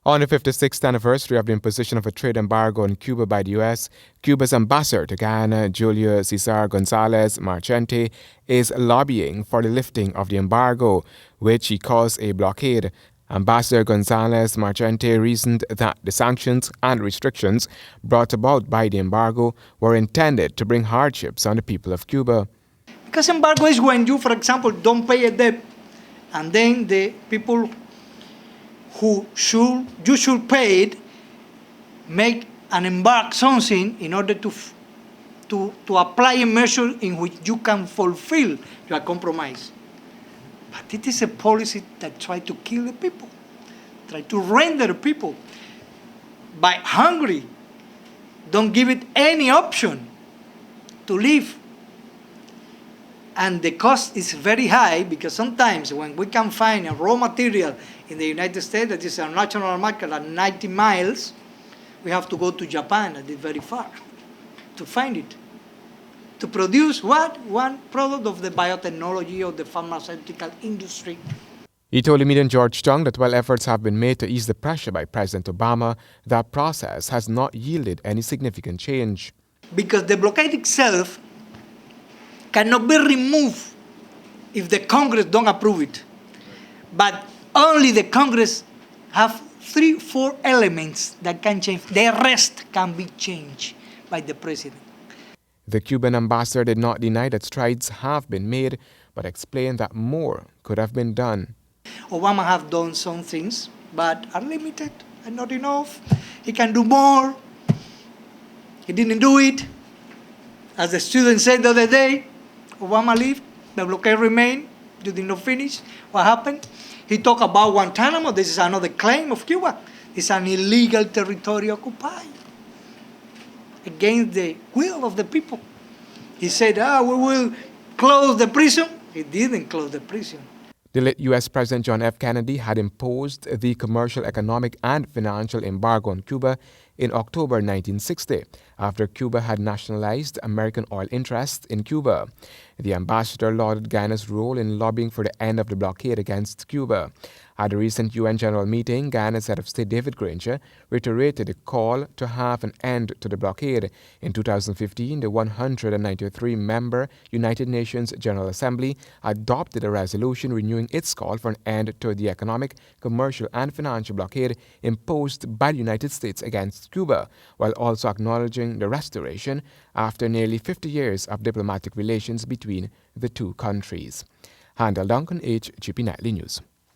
On the 56th anniversary of the imposition of a trade embargo on Cuba by the U.S., Cuba's ambassador to Guyana, Julio Cesar Gonzalez Marchante, is lobbying for the lifting of the embargo, which he calls a blockade. Ambassador Gonzalez Marchante reasoned that the sanctions and restrictions brought about by the embargo were intended to bring hardships on the people of Cuba. Because embargo is when you, for example, don't pay a debt, and then the people who you should pay it, make and embark something in order to apply a measure in which you can fulfill your compromise. But it is a policy that tries to kill the people, try to render the people by hungry, don't give it any option to live. And the cost is very high because sometimes when we can find a raw material in the United States that is a national market at 90 miles, we have to go to Japan, that is very far, to find it. To produce what? One product of the biotechnology or the pharmaceutical industry. He told the media in Georgetown that while efforts have been made to ease the pressure by President Obama, that process has not yielded any significant change. Because the blockade itself cannot be removed if the Congress don't approve it. But only the Congress have 3-4 elements that can change. The rest can be changed by the president. The Cuban ambassador did not deny that strides have been made, but explained that more could have been done. Obama have done some things, but are limited and not enough. He can do more. He didn't do it. As the student said the other day, Obama left, the blockade remained, you did not finish. What happened? He talked about Guantanamo. This is another claim of Cuba. It's an illegal territory occupied against the will of the people. He said, we will close the prison. He didn't close the prison. The late U.S. President John F. Kennedy had imposed the commercial, economic, and financial embargo on Cuba in October 1960, after Cuba had nationalized American oil interests in Cuba. The ambassador lauded Guyana's role in lobbying for the end of the blockade against Cuba. At a recent UN General Meeting, Guyana's head of state David Granger reiterated the call to have an end to the blockade. In 2015, the 193-member United Nations General Assembly adopted a resolution renewing its call for an end to the economic, commercial, and financial blockade imposed by the United States against Cuba, while also acknowledging the restoration after nearly 50 years of diplomatic relations between the two countries. Handel Duncan, HGP Nightly News.